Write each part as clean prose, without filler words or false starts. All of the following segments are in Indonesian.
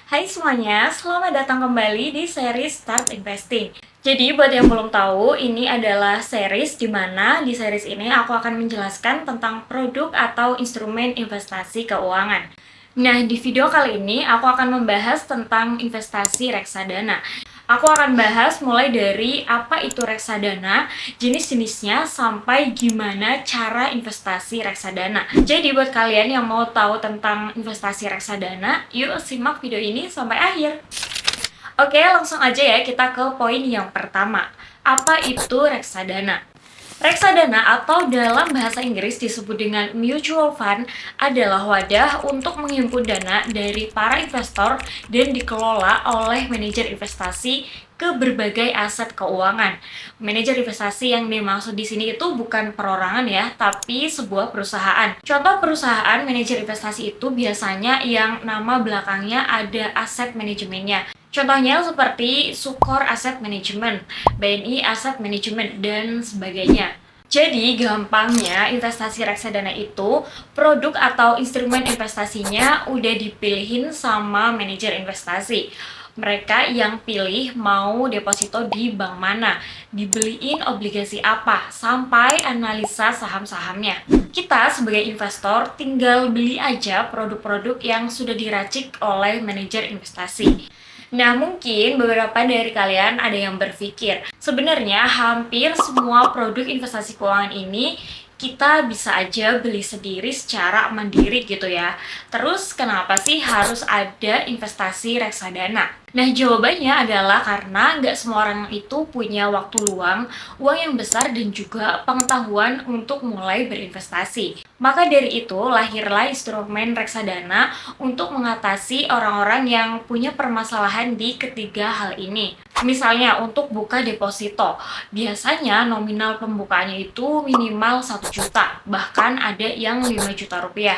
Hai semuanya, selamat datang kembali di series Start Investing. Jadi buat yang belum tahu, ini adalah series di mana di series ini aku akan menjelaskan tentang produk atau instrumen investasi keuangan. Nah, di video kali ini aku akan membahas tentang investasi reksadana. Aku akan bahas mulai dari apa itu reksadana, jenis-jenisnya, sampai gimana cara investasi reksadana. Jadi buat kalian yang mau tahu tentang investasi reksadana, yuk simak video ini sampai akhir. Oke, langsung aja ya kita ke poin yang pertama. Apa itu reksadana? Reksadana atau dalam bahasa Inggris disebut dengan mutual fund adalah wadah untuk menghimpun dana dari para investor dan dikelola oleh manajer investasi ke berbagai aset keuangan. Manajer investasi yang dimaksud di sini itu bukan perorangan ya, tapi sebuah perusahaan. Contoh perusahaan manajer investasi itu biasanya yang nama belakangnya ada aset manajemennya. Contohnya seperti Sukor Asset Management, BNI Asset Management, dan sebagainya. Jadi gampangnya investasi reksadana itu produk atau instrumen investasinya udah dipilihin sama manajer investasi. Mereka yang pilih mau deposito di bank mana, dibeliin obligasi apa, sampai analisa saham-sahamnya. Kita sebagai investor tinggal beli aja produk-produk yang sudah diracik oleh manajer investasi. Nah, mungkin beberapa dari kalian ada yang berpikir, sebenarnya hampir semua produk investasi keuangan ini kita bisa aja beli sendiri secara mandiri gitu ya. Terus kenapa sih harus ada investasi reksadana? Nah, jawabannya adalah karena nggak semua orang itu punya waktu luang, uang yang besar, dan juga pengetahuan untuk mulai berinvestasi. Maka dari itu, lahirlah instrumen reksadana untuk mengatasi orang-orang yang punya permasalahan di ketiga hal ini. Misalnya untuk buka deposito, biasanya nominal pembukaannya itu minimal 1 juta, bahkan ada yang 5 juta rupiah.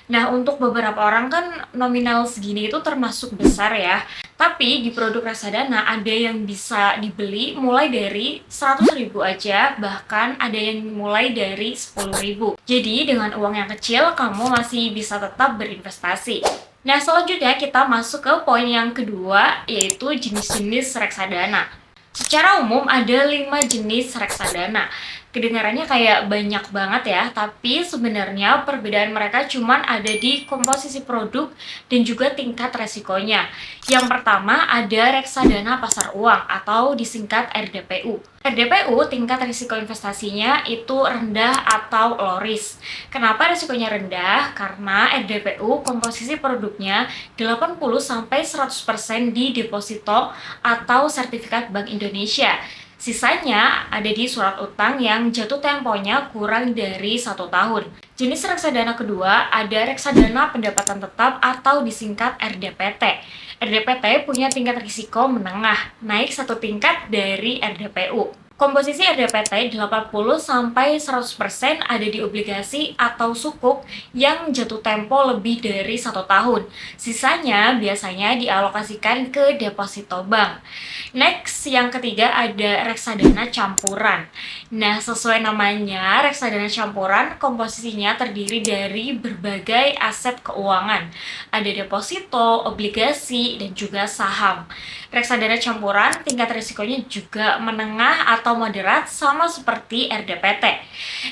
Nah, untuk beberapa orang kan nominal segini itu termasuk besar ya. Tapi di produk reksadana ada yang bisa dibeli mulai dari 100.000 aja, bahkan ada yang mulai dari 10.000. Jadi dengan uang yang kecil kamu masih bisa tetap berinvestasi. Nah, selanjutnya kita masuk ke poin yang kedua, yaitu jenis-jenis reksadana. Secara umum ada 5 jenis reksadana. Kedengarannya kayak banyak banget ya, tapi sebenarnya perbedaan mereka cuman ada di komposisi produk dan juga tingkat resikonya. Yang pertama ada reksadana pasar uang atau disingkat RDPU. RDPU tingkat risiko investasinya itu rendah atau low risk. Kenapa risikonya rendah? Karena RDPU komposisi produknya 80-100% di deposito atau sertifikat Bank Indonesia. Sisanya ada di surat utang yang jatuh temponya kurang dari 1 tahun. Jenis reksadana kedua ada reksadana pendapatan tetap atau disingkat RDPT. RDPT punya tingkat risiko menengah, naik 1 tingkat dari RDPU. Komposisi RDPT 80-100% ada di obligasi atau sukuk yang jatuh tempo lebih dari 1 tahun. Sisanya biasanya dialokasikan ke deposito bank. Next, yang ketiga ada reksadana campuran. Nah, sesuai namanya, reksadana campuran komposisinya terdiri dari berbagai aset keuangan. Ada deposito, obligasi, dan juga saham. Reksadana campuran tingkat risikonya juga menengah atau moderat sama seperti RDPT.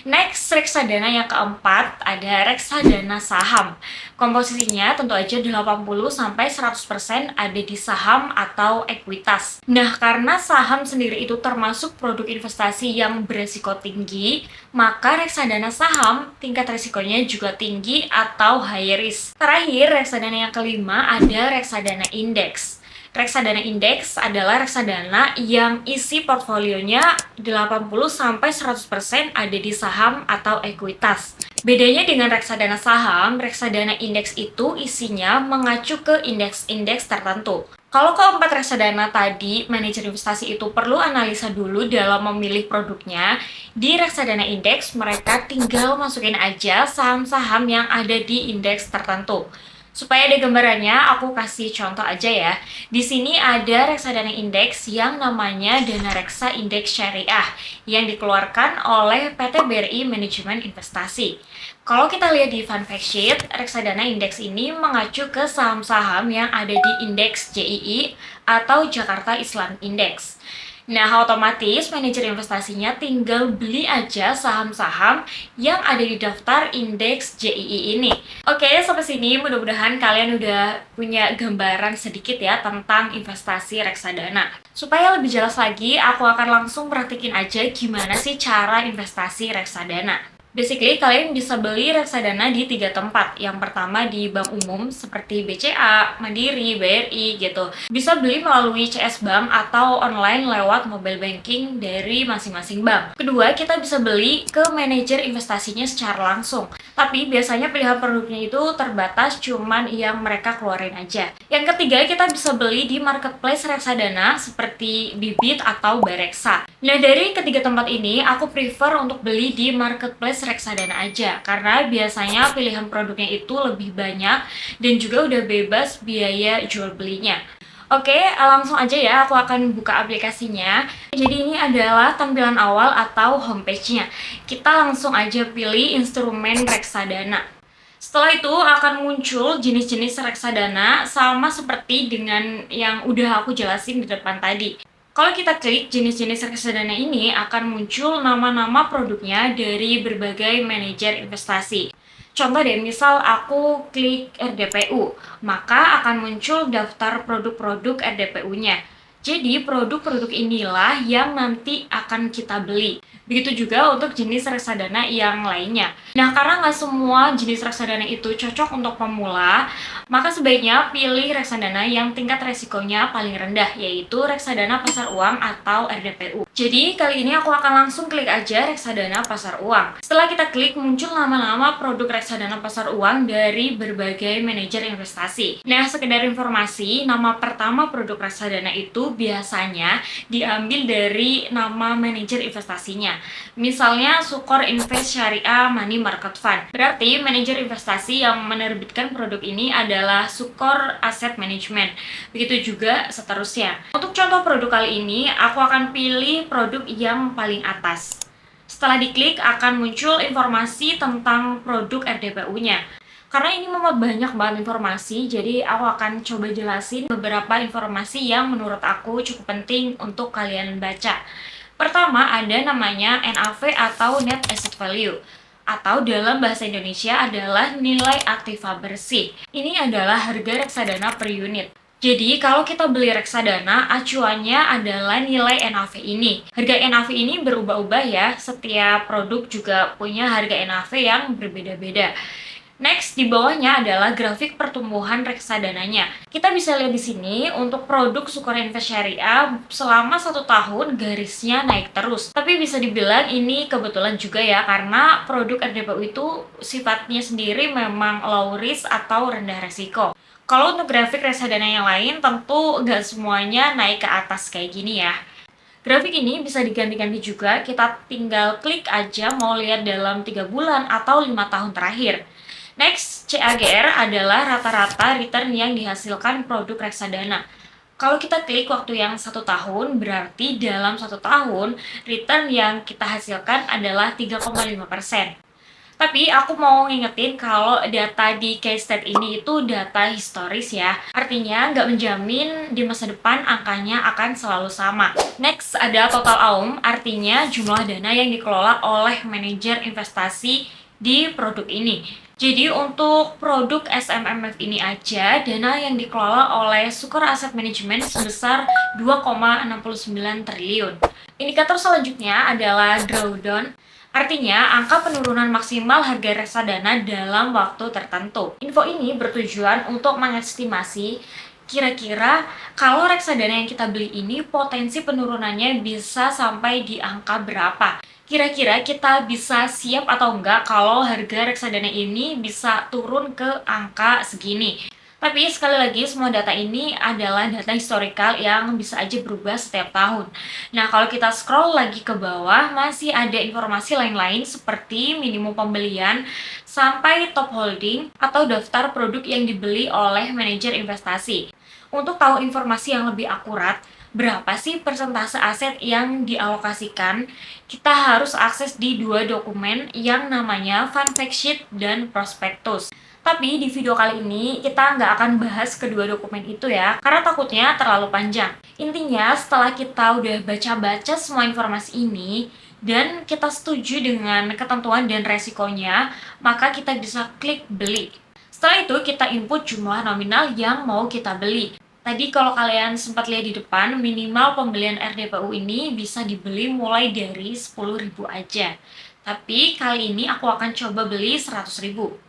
Next, reksadana yang keempat ada reksadana saham. Komposisinya tentu aja 80-100% ada di saham atau ekuitas. Nah, karena saham sendiri itu termasuk produk investasi yang beresiko tinggi, maka reksadana saham tingkat risikonya juga tinggi atau high risk. Terakhir, reksadana yang kelima ada reksadana indeks. Reksadana indeks adalah reksadana yang isi portfolionya 80-100% ada di saham atau ekuitas. Bedanya dengan reksadana saham, reksadana indeks itu isinya mengacu ke indeks-indeks tertentu. Kalau keempat reksadana tadi, manajer investasi itu perlu analisa dulu dalam memilih produknya. Di reksadana indeks, mereka tinggal masukin aja saham-saham yang ada di indeks tertentu. Supaya ada gambarannya, aku kasih contoh aja ya. Di sini ada reksadana indeks yang namanya Dana Reksa Indeks Syariah yang dikeluarkan oleh PT BRI Manajemen Investasi. Kalau kita lihat di fun fact sheet, reksadana indeks ini mengacu ke saham-saham yang ada di indeks JII atau Jakarta Islam Index. Nah, otomatis manajer investasinya tinggal beli aja saham-saham yang ada di daftar indeks JII ini. Oke, sampai sini mudah-mudahan kalian udah punya gambaran sedikit ya tentang investasi reksadana. Supaya lebih jelas lagi, aku akan langsung praktekin aja gimana sih cara investasi reksadana. Basically, kalian bisa beli reksadana di 3 tempat. Yang pertama di bank umum seperti BCA, Mandiri, BRI gitu. Bisa beli melalui CS Bank atau online lewat mobile banking dari masing-masing bank. Kedua, kita bisa beli ke manajer investasinya secara langsung. Tapi biasanya pilihan produknya itu terbatas, cuman yang mereka keluarin aja. Yang ketiga, kita bisa beli di marketplace reksadana seperti Bibit atau Bareksa. Nah, dari ketiga tempat ini, aku prefer untuk beli di marketplace reksadana aja, karena biasanya pilihan produknya itu lebih banyak dan juga udah bebas biaya jual belinya. Oke, langsung aja ya, aku akan buka aplikasinya. Jadi ini adalah tampilan awal atau homepage-nya. Kita langsung aja pilih instrumen reksadana. Setelah itu akan muncul jenis-jenis reksadana sama seperti dengan yang udah aku jelasin di depan tadi. Kalau kita klik jenis-jenis reksadana ini akan muncul nama-nama produknya dari berbagai manajer investasi. Contoh deh, misal aku klik RDPU, maka akan muncul daftar produk-produk RDPU-nya. Jadi produk-produk inilah yang nanti akan kita beli. Begitu juga untuk jenis reksadana yang lainnya. Nah, karena nggak semua jenis reksadana itu cocok untuk pemula, maka sebaiknya pilih reksadana yang tingkat resikonya paling rendah, yaitu reksadana pasar uang atau RDPU. Jadi, kali ini aku akan langsung klik aja reksadana pasar uang. Setelah kita klik, muncul nama-nama produk reksadana pasar uang dari berbagai manajer investasi. Nah, sekedar informasi, nama pertama produk reksadana itu biasanya diambil dari nama manajer investasinya. Misalnya Sukor Invest Syariah Money Market Fund. Berarti manajer investasi yang menerbitkan produk ini adalah Sukor Asset Management. Begitu juga seterusnya. Untuk contoh produk kali ini, aku akan pilih produk yang paling atas. Setelah diklik akan muncul informasi tentang produk RDPU-nya. Karena ini memuat banyak banget informasi, jadi aku akan coba jelasin beberapa informasi yang menurut aku cukup penting untuk kalian baca. Pertama, ada namanya NAV atau Net Asset Value, atau dalam bahasa Indonesia adalah nilai aktiva bersih. Ini adalah harga reksadana per unit. Jadi, kalau kita beli reksadana, acuannya adalah nilai NAV ini. Harga NAV ini berubah-ubah ya, setiap produk juga punya harga NAV yang berbeda-beda. Next, di bawahnya adalah grafik pertumbuhan reksadananya. Kita bisa lihat di sini, untuk produk Sukor Invest Syariah selama 1 tahun garisnya naik terus. Tapi bisa dibilang ini kebetulan juga ya, karena produk RDPU itu sifatnya sendiri memang low risk atau rendah resiko. Kalau untuk grafik reksadana yang lain, tentu nggak semuanya naik ke atas kayak gini ya. Grafik ini bisa diganti-ganti juga, kita tinggal klik aja mau lihat dalam 3 bulan atau 5 tahun terakhir. Next, CAGR adalah rata-rata return yang dihasilkan produk reksadana. Kalau kita klik waktu yang 1 tahun, berarti dalam 1 tahun, return yang kita hasilkan adalah 3,5%. Tapi aku mau ngingetin kalau data di case stat ini itu data historis ya. Artinya nggak menjamin di masa depan angkanya akan selalu sama. Next, ada total AUM, artinya jumlah dana yang dikelola oleh manajer investasi di produk ini. Jadi untuk produk SMMF ini aja, dana yang dikelola oleh Sukor Asset Management sebesar 2,69 triliun. Indikator selanjutnya adalah drawdown, artinya angka penurunan maksimal harga reksadana dalam waktu tertentu. Info ini bertujuan untuk mengestimasi kira-kira kalau reksadana yang kita beli ini potensi penurunannya bisa sampai di angka berapa. Kira-kira kita bisa siap atau enggak kalau harga reksadana ini bisa turun ke angka segini. Tapi sekali lagi, semua data ini adalah data historikal yang bisa aja berubah setiap tahun. Nah, kalau kita scroll lagi ke bawah, masih ada informasi lain-lain seperti minimum pembelian, sampai top holding, atau daftar produk yang dibeli oleh manajer investasi. Untuk tahu informasi yang lebih akurat, berapa sih persentase aset yang dialokasikan, kita harus akses di dua dokumen yang namanya Fund Fact Sheet dan Prospektus. Tapi di video kali ini kita nggak akan bahas kedua dokumen itu ya, karena takutnya terlalu panjang. Intinya setelah kita udah baca-baca semua informasi ini, dan kita setuju dengan ketentuan dan resikonya, maka kita bisa klik beli. Setelah itu kita input jumlah nominal yang mau kita beli. Tadi kalau kalian sempat lihat di depan, minimal pembelian RDPU ini bisa dibeli mulai dari 10.000 aja. Tapi kali ini aku akan coba beli 100.000.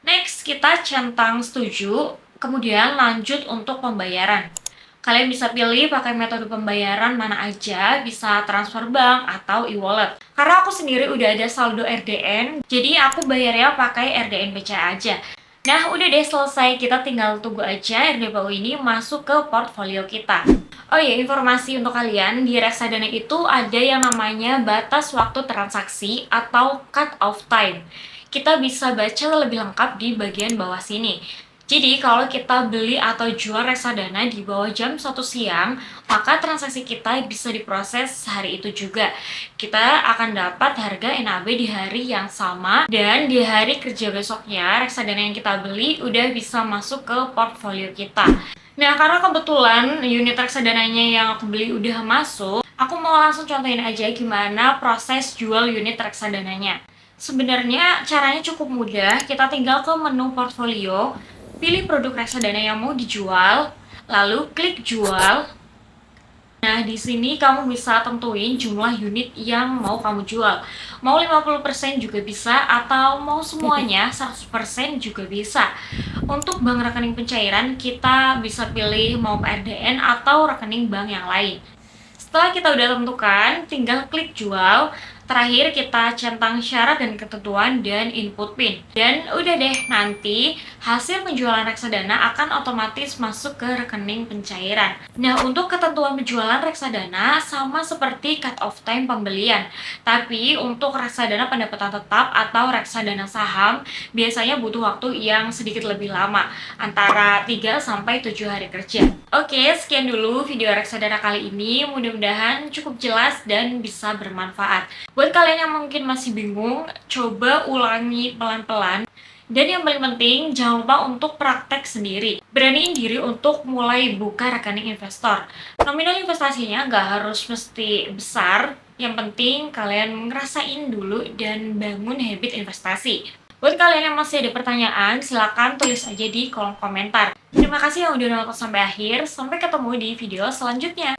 Next, kita centang setuju, kemudian lanjut untuk pembayaran. Kalian bisa pilih pakai metode pembayaran mana aja, bisa transfer bank atau e-wallet. Karena aku sendiri udah ada saldo RDN, jadi aku bayarnya pakai RDN BCA aja. Nah, udah deh selesai, kita tinggal tunggu aja RDPU ini masuk ke portfolio kita. Oh iya, informasi untuk kalian, di reksadana itu ada yang namanya batas waktu transaksi atau cut off time. Kita bisa baca lebih lengkap di bagian bawah sini. Jadi kalau kita beli atau jual reksadana di bawah jam 1 siang, maka transaksi kita bisa diproses hari itu juga. Kita akan dapat harga NAB di hari yang sama, dan di hari kerja besoknya reksadana yang kita beli udah bisa masuk ke portfolio kita. Nah, karena kebetulan unit reksadananya yang aku beli udah masuk, aku mau langsung contohin aja gimana proses jual unit reksadananya. Sebenarnya caranya cukup mudah, kita tinggal ke menu portfolio, pilih produk reksadana yang mau dijual, lalu klik jual. Nah, di sini kamu bisa tentuin jumlah unit yang mau kamu jual. Mau 50% juga bisa, atau mau semuanya 100% juga bisa. Untuk bank rekening pencairan, kita bisa pilih mau RDN atau rekening bank yang lain. Setelah kita udah tentukan, tinggal klik jual. Terakhir kita centang syarat dan ketentuan dan input PIN. Dan udah deh, nanti hasil penjualan reksadana akan otomatis masuk ke rekening pencairan. Nah, untuk ketentuan penjualan reksadana sama seperti cut off time pembelian. Tapi untuk reksadana pendapatan tetap atau reksadana saham, biasanya butuh waktu yang sedikit lebih lama, antara 3-7 hari kerja. Oke, sekian dulu video reksadana kali ini. Mudah-mudahan cukup jelas dan bisa bermanfaat. Buat kalian yang mungkin masih bingung, coba ulangi pelan-pelan. Dan yang paling penting, jangan lupa untuk praktek sendiri. Beraniin diri untuk mulai buka rekening investor. Nominal investasinya nggak harus mesti besar, yang penting kalian ngerasain dulu dan bangun habit investasi. Buat kalian yang masih ada pertanyaan, silakan tulis aja di kolom komentar. Terima kasih yang udah nonton sampai akhir, sampai ketemu di video selanjutnya.